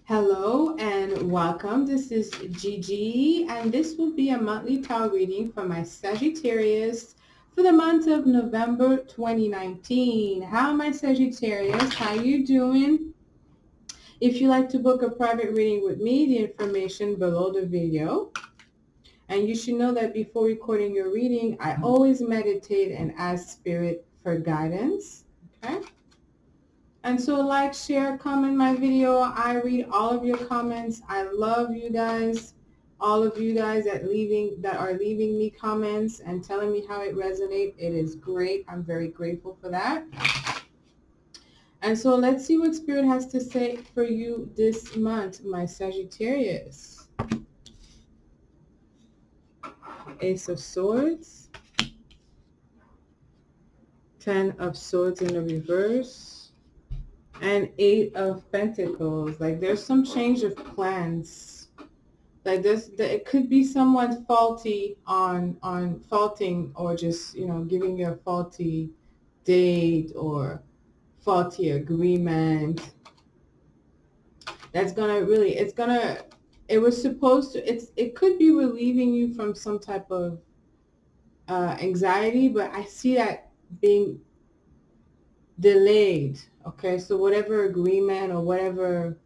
Hello and welcome. This is Gigi, and this will be a monthly tarot reading for my Sagittarius for the month of November 2019. How my Sagittarius? How you doing? If you like to book a private reading with me, the information below the video. And you should know that before recording your reading, I always meditate and ask Spirit for guidance. Okay? And so like, share, comment my video. I read all of your comments. I love you guys. All of you guys that are leaving me comments and telling me how it resonates. It is great. I'm very grateful for that. And so let's see what Spirit has to say for you this month, my Sagittarius. Ace of Swords. 10 of Swords in the reverse. And 8 of Pentacles. Like there's some change of plans. Like this, it could be someone faulty on faulting, or just giving you a faulty date or faulty agreement. That's gonna really, it was supposed to, it could be relieving you from some type of anxiety, but I see that being delayed. Okay, so whatever agreement or whatever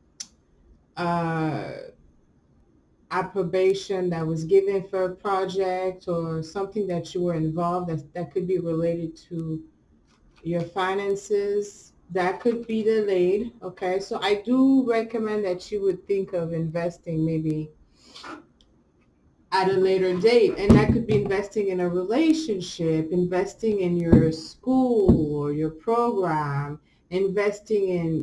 approbation that was given for a project or something that you were involved, that could be related to your finances, that could be delayed. Okay, so I do recommend that you would think of investing maybe at a later date, and that could be investing in a relationship, investing in your school or your program, investing in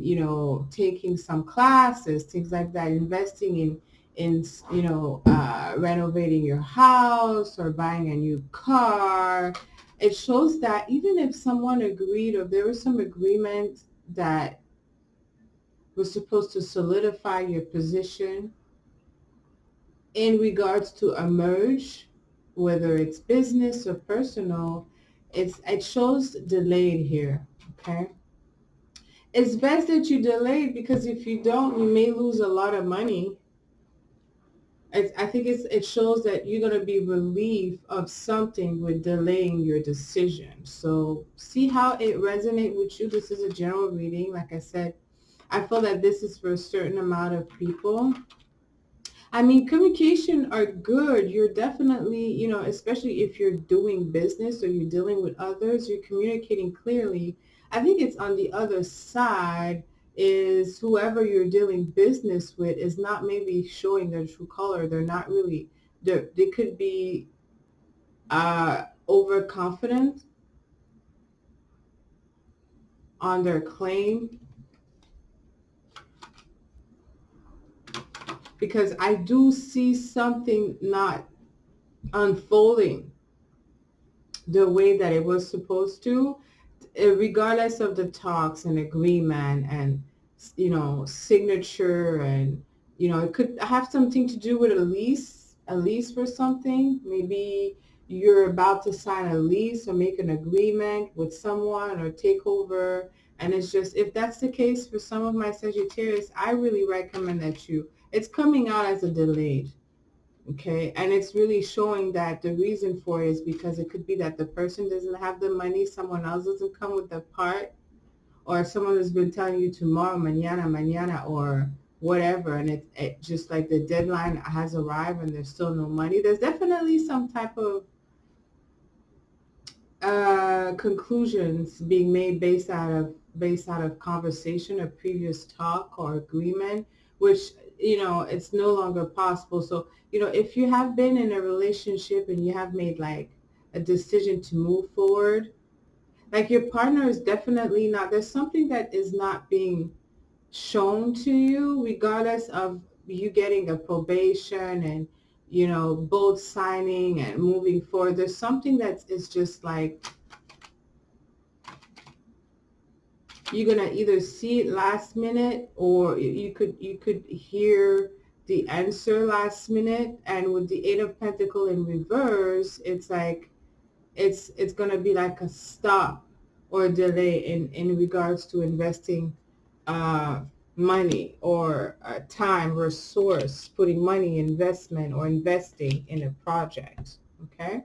taking some classes, things like that, investing in renovating your house or buying a new car. It shows that even if someone agreed, or there was some agreement that was supposed to solidify your position in regards to a merge, whether it's business or personal, it shows delayed here. Okay, it's best that you delayed, because if you don't, you may lose a lot of money. I think it shows that you're going to be relieved of something with delaying your decision. So see how it resonates with you. This is a general reading. Like I said, I feel that this is for a certain amount of people. I mean, communication are good. You're definitely, especially if you're doing business or you're dealing with others, you're communicating clearly. I think it's on the other side is whoever you're dealing business with is not maybe showing their true color. They're not really, they could be overconfident on their claim, because I do see something not unfolding the way that it was supposed to, regardless of the talks and agreement and signature, and it could have something to do with a lease for something. Maybe you're about to sign a lease or make an agreement with someone or take over, and it's just, if that's the case for some of my Sagittarius, I really recommend that it's coming out as a delayed. Okay, and it's really showing that the reason for it is because it could be that the person doesn't have the money, someone else doesn't come with the part, or someone has been telling you tomorrow, mañana, mañana, or whatever, and it just like the deadline has arrived and there's still no money. There's definitely some type of conclusions being made based out of conversation or previous talk or agreement, which it's no longer possible. So if you have been in a relationship and you have made like a decision to move forward, like your partner is definitely not, there's something that is not being shown to you, regardless of you getting a probation and both signing and moving forward. There's something that is just like, you're gonna either see it last minute, or you could hear the answer last minute. And with the Eight of Pentacles in reverse, it's like it's gonna be like a stop or a delay in regards to investing money or time, resource, putting money, investment, or investing in a project. Okay.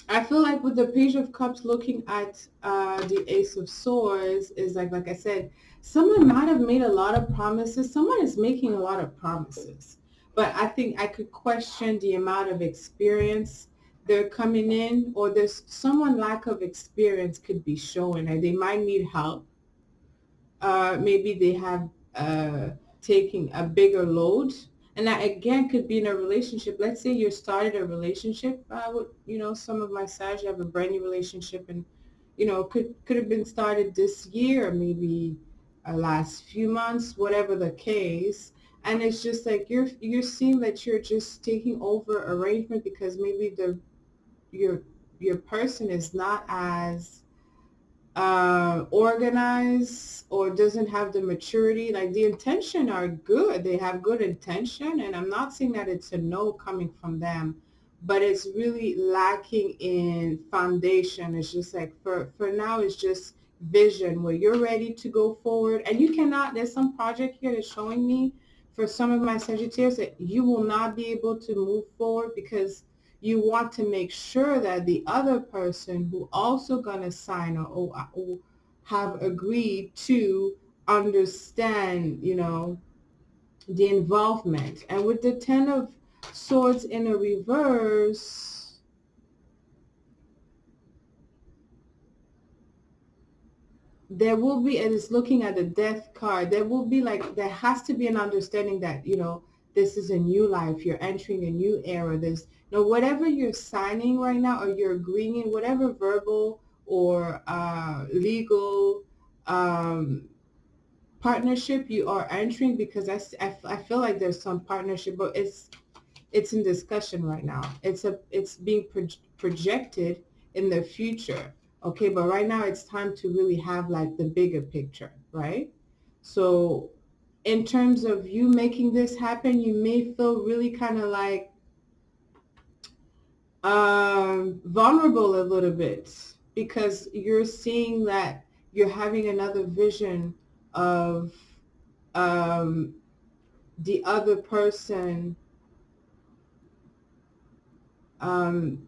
I feel like with the Page of Cups looking at the Ace of Swords is like I said, someone might have made a lot of promises. Someone is making a lot of promises. But I think I could question the amount of experience they're coming in, or there's someone lack of experience could be showing, and they might need help. Maybe they have taking a bigger load, and that again could be in a relationship. Let's say you started a relationship with, some of my Sag, you have a brand new relationship, and could have been started this year, maybe last few months, whatever the case. And it's just like you're seeing that you're just taking over arrangement because maybe your your person is not as organized or doesn't have the maturity. Like the intention are good, they have good intention, and I'm not saying that it's a no coming from them, but it's really lacking in foundation. It's just like for now it's just vision where you're ready to go forward, and you cannot, there's some project here that's showing me for some of my Sagittarius that you will not be able to move forward because you want to make sure that the other person who also going to sign or have agreed to understand, the involvement. And with the Ten of Swords in a reverse, there will be, and it's looking at the Death card, there will be like, there has to be an understanding that, this is a new life. You're entering a new era. There's, whatever you're signing right now or you're agreeing in, whatever verbal or legal partnership you are entering, because I feel like there's some partnership, but it's in discussion right now. It's being projected in the future. Okay, but right now it's time to really have like the bigger picture, right? So in terms of you making this happen, you may feel really kind of like vulnerable a little bit because you're seeing that you're having another vision of um, the other person um,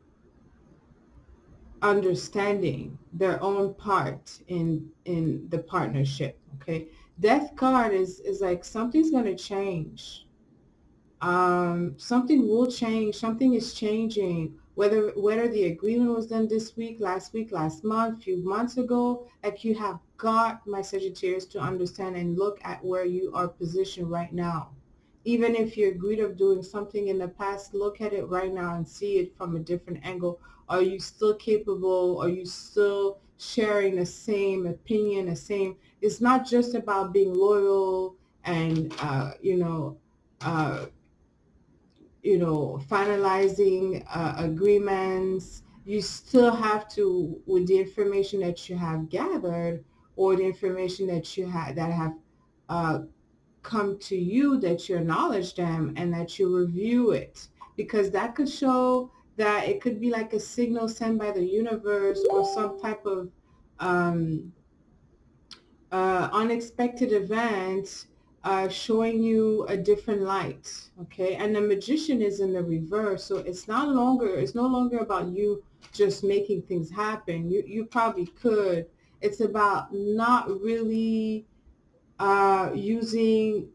understanding their own part in the partnership. Okay, Death card is like something's going to change. Something will change. Something is changing. Whether the agreement was done this week, last month, few months ago, like you have got, my Sagittarius, to understand and look at where you are positioned right now. Even if you agreed of doing something in the past, look at it right now and see it from a different angle. Are you still capable? Are you still sharing the same opinion, the same? It's not just about being loyal and, uh, finalizing agreements. You still have to, with the information that you have gathered or the information that you have that have uh, come to you, that you acknowledge them and that you review it, because that could show that it could be like a signal sent by the universe or some type of um, unexpected event showing you a different light. Okay, and the Magician is in the reverse, so it's no longer about you just making things happen. You probably could. It's about not really using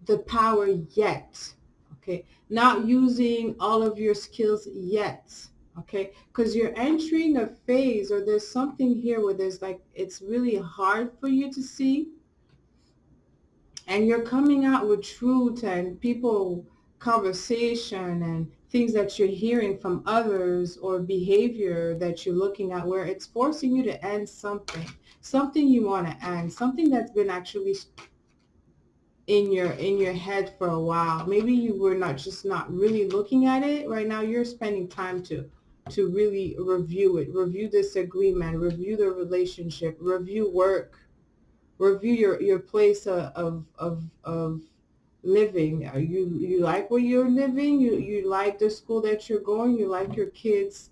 the power yet. Okay, not using all of your skills yet. Okay, because you're entering a phase, or there's something here where there's like, it's really hard for you to see, and you're coming out with truth and people conversation and things that you're hearing from others or behavior that you're looking at where it's forcing you to end something you want to end, something that's been actually in your head for a while. Maybe you were not really looking at it. Right now you're spending time to really review it, review this agreement, review the relationship, review work, review your place of living. Are you like where you're living? You like the school that you're going? You like your kids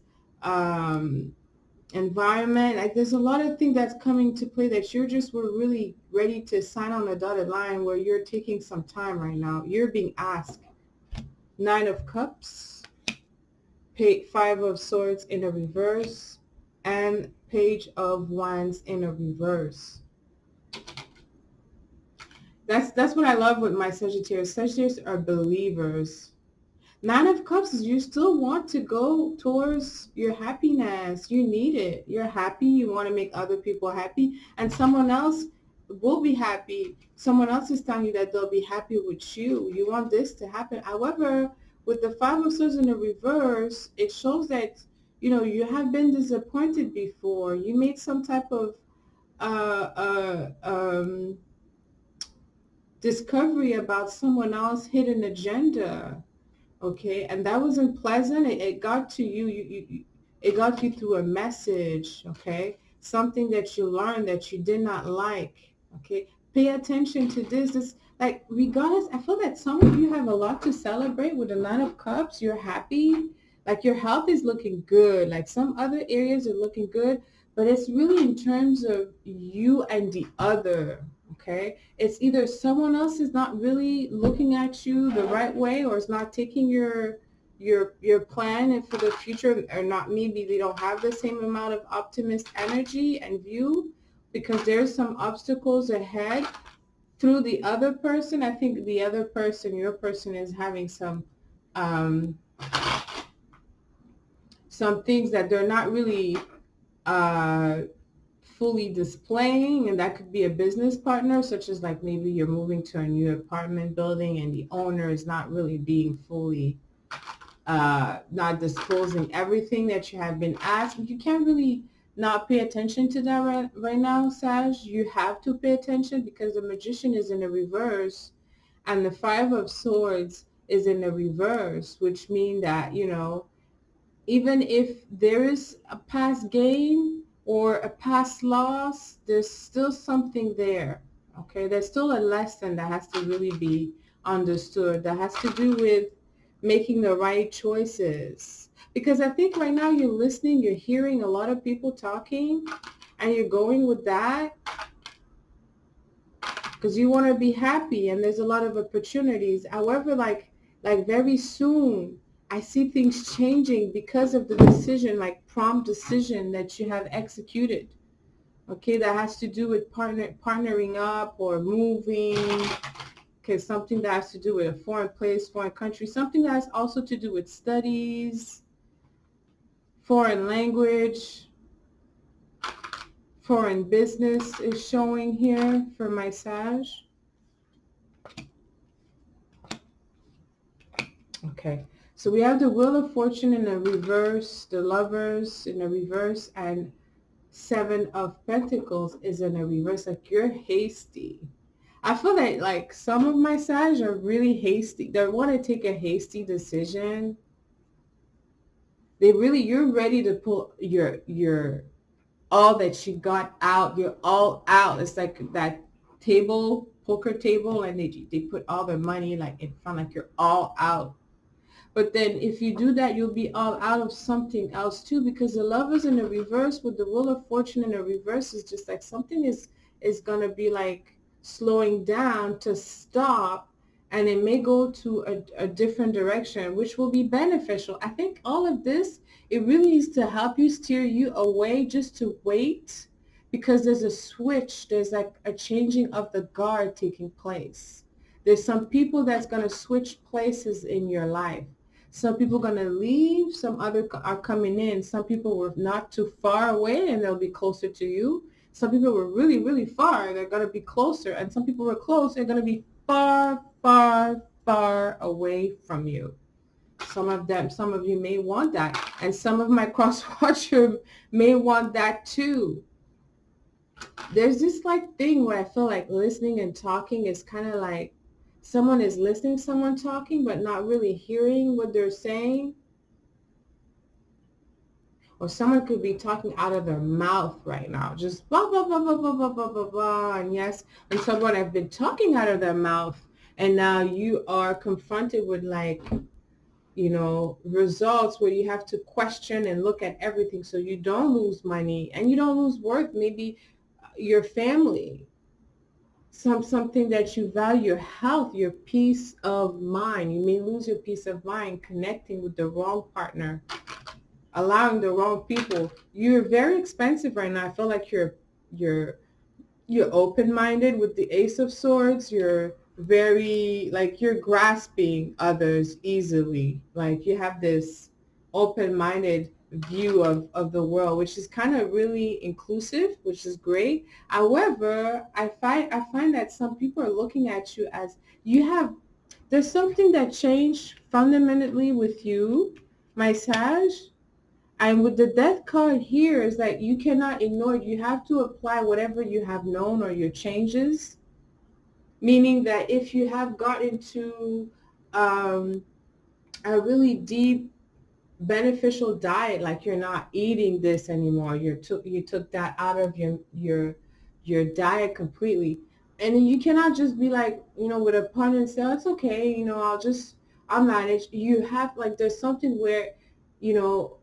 environment. Like there's a lot of things that's coming to play that were really ready to sign on the dotted line where you're taking some time right now. You're being asked. Nine of Cups, Five of Swords in a reverse, and Page of Wands in a reverse. That's what I love with my Sagittarius. Sagittarius are believers. Nine of Cups is you still want to go towards your happiness. You need it. You're happy. You want to make other people happy. And someone else will be happy. Someone else is telling you that they'll be happy with you. You want this to happen. However, with the Five of Swords in the reverse, it shows that, you have been disappointed before. You made some type of uh, uh, um, discovery about someone else's hidden agenda. Okay, and that wasn't pleasant. It got to you. It got you through a message. Okay, something that you learned that you did not like. Okay, pay attention to this. This, like, regardless, I feel that some of you have a lot to celebrate with the Nine of Cups. You're happy. Like your health is looking good. Like some other areas are looking good, but it's really in terms of you and the other. Okay, it's either someone else is not really looking at you the right way, or is not taking your plan and for the future, or not, maybe they don't have the same amount of optimist energy and view, because there's some obstacles ahead through the other person. I think the other person, your person, is having um some things that they're not really uh fully displaying, and that could be a business partner, such as like maybe you're moving to a new apartment building and the owner is not really being fully not disclosing everything that you have been asked. You can't really not pay attention to that right now, Sag. You have to pay attention because the Magician is in the reverse and the Five of Swords is in the reverse, which means that, even if there is a past gain or a past loss, there's still something there. Okay, there's still a lesson that has to really be understood, that has to do with making the right choices. Because I think right now you're listening, you're hearing a lot of people talking, and you're going with that because you want to be happy and there's a lot of opportunities. However, like very soon, I see things changing because of the decision, like prompt decision that you have executed. Okay, that has to do with partnering up or moving. Okay, something that has to do with a foreign place, foreign country, something that has also to do with studies, foreign language, foreign business is showing here for my Sag. Okay, so we have the Wheel of Fortune in the reverse, the Lovers in the reverse, and Seven of Pentacles is in the reverse. Like you're hasty. I feel like some of my Sag are really hasty. They want to take a hasty decision. You're ready to pull your all that you got out. You're all out. It's like that poker table, and they put all their money like in front, like you're all out. But then if you do that, you'll be all out of something else too, because the Lovers in the reverse with the Wheel of Fortune in the reverse is just like something is going to be like slowing down to stop, and it may go to a different direction, which will be beneficial. I think all of this, it really is to help you, steer you away, just to wait, because there's a switch. There's like a changing of the guard taking place. There's some people that's going to switch places in your life. Some people are going to leave. Some other are coming in. Some people were not too far away and they'll be closer to you. Some people were really, really far. They're going to be closer. And some people were close. They're going to be far, far, far away from you. Some of you may want that. And some of my cross watchers may want that too. There's this like thing where I feel like listening and talking is kind of like someone is listening to someone talking but not really hearing what they're saying. Or someone could be talking out of their mouth right now, just blah, blah, blah, blah, blah, blah, blah, blah, blah. And yes, and someone has been talking out of their mouth, and now you are confronted with like results where you have to question and look at everything so you don't lose money and you don't lose worth, maybe your family, something that you value, your health, your peace of mind. You may lose your peace of mind connecting with the wrong partner, allowing the wrong people. You're very expensive right now. I feel like you're you're open-minded with the Ace of Swords. You're very, like, you're grasping others easily. Like, you have this open-minded view of the world, which is kind of really inclusive, which is great. However, I find that some people are looking at you as you have, there's something that changed fundamentally with you, my Sag. And with the death card here is that you cannot ignore it. You have to apply whatever you have known or your changes. Meaning that if you have got into um, a really deep beneficial diet, like you're not eating this anymore, you took that out of your diet completely, and then you cannot just be like, with a pun and say, oh, it's okay, I'll manage. You have, like, there's something where you know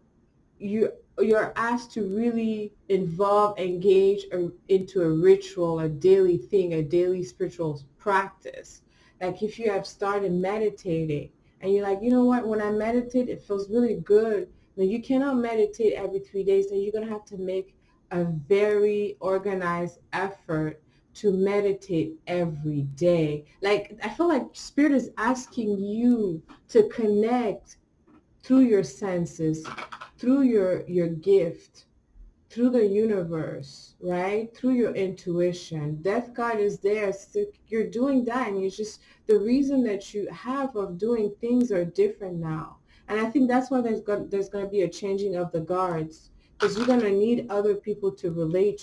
you're asked to really engage into a ritual, a daily thing, a daily spiritual practice. Like if you have started meditating and you're like, you know what, when I meditate, it feels really good. Now you cannot meditate every 3 days. Then you're going to have to make a very organized effort to meditate every day. Like I feel like Spirit is asking you to connect through your senses, through your gift, through the universe, right? Through your intuition. Death card is there. So you're doing that, and you just, the reason that you have of doing things are different now. And I think that's why there's going to be a changing of the guards, because you're going to need other people to relate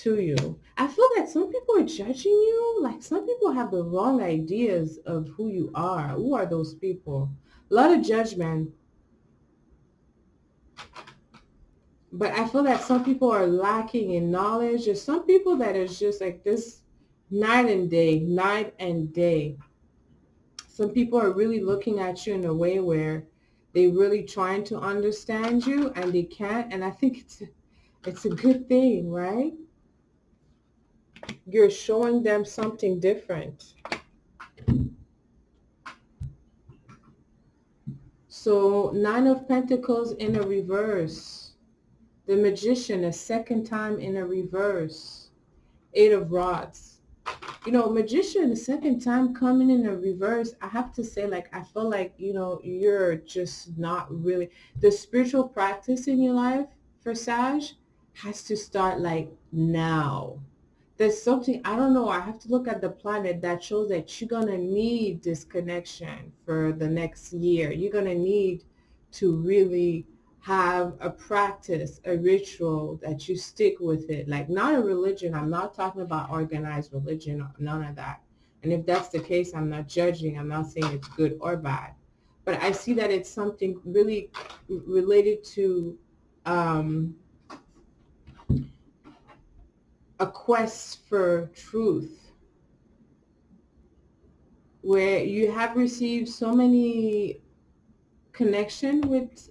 to you. I feel that some people are judging you. Like some people have the wrong ideas of who you are. Who are those people? A lot of judgment. But I feel that some people are lacking in knowledge. There's some people that is just like this night and day, night and day. Some people are really looking at you in a way where they really trying to understand you and they can't. And I think it's a good thing, right? You're showing them something different. So 9 of Pentacles in a reverse. The Magician a second time in a reverse. 8 of Rods. Magician the second time coming in a reverse, I have to say, like, I feel like, you're just not really, the spiritual practice in your life for Sag has to start like now. There's something, I don't know, I have to look at the planet that shows that you're going to need this connection for the next year. You're going to need to really have a practice, a ritual that you stick with it. Like not a religion. I'm not talking about organized religion, or none of that. And if that's the case, I'm not judging. I'm not saying it's good or bad. But I see that it's something really related to a quest for truth, where you have received so many connection with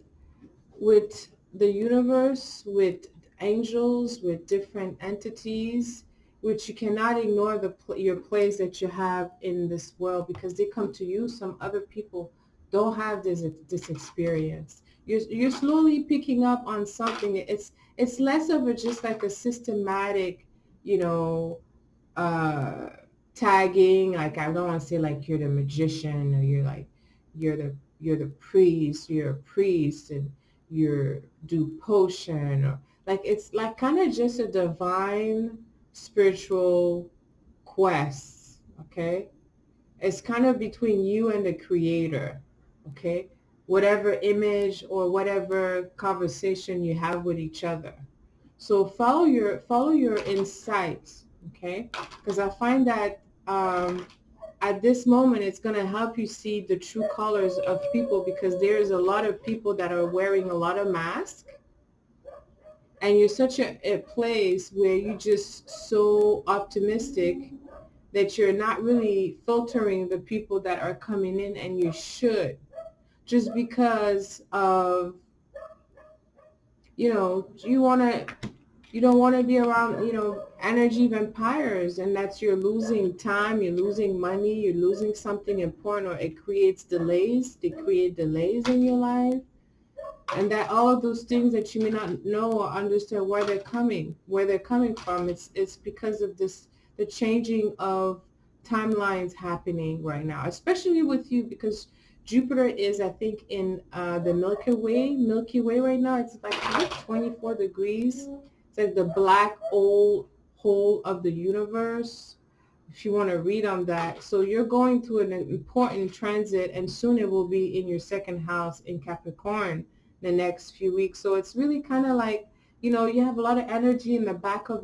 the universe, with angels, with different entities, which you cannot ignore your place that you have in this world, because they come to you. Some other people don't have this experience. You're slowly picking up on something. It's less of a just like a systematic, you know, uh, tagging. Like I don't want to say like you're the magician, or you're the priest. You're a priest and you do potion, or like it's like kind of just a divine spiritual quest. Okay, it's kind of between you and the creator. Okay, whatever image or whatever conversation you have with each other. So follow your insights, okay? Because I find that at this moment it's going to help you see the true colors of people, because there's a lot of people that are wearing a lot of masks, and you're such a place where you just so optimistic that you're not really filtering the people that are coming in, and you should, just because of, you don't want to be around, energy vampires, and that's, you're losing time, you're losing money, you're losing something important, or it creates delays. They create delays in your life, and that all of those things that you may not know or understand where they're coming from. It's because of this, the changing of timelines happening right now, especially with you, because Jupiter is, I think, in the Milky Way right now. It's like 24 degrees. It's like the black old hole of the universe, if you want to read on that. So you're going through an important transit, and soon it will be in your second house in Capricorn the next few weeks. So it's really kind of like, you have a lot of energy in the back of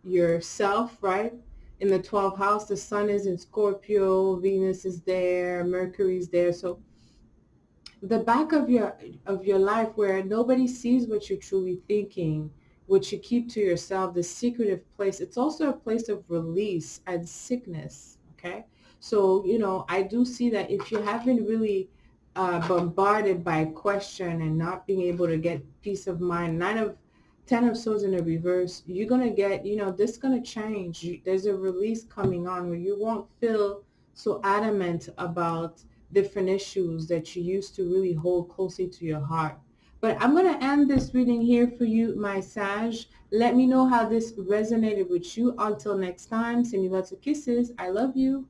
yourself, right? In the 12th house, the sun is in Scorpio, Venus is there, Mercury's there. So the back of your life, where nobody sees what you're truly thinking, what you keep to yourself, the secretive place, it's also a place of release and sickness. Okay, so I do see that if you haven't really bombarded by question and not being able to get peace of mind, 10 of swords in the reverse, you're gonna get, this is gonna change. There's a release coming on where you won't feel so adamant about different issues that you used to really hold closely to your heart. But I'm going to end this reading here for you, my Sag. Let me know how this resonated with you. Until next time, sending lots of kisses. I love you.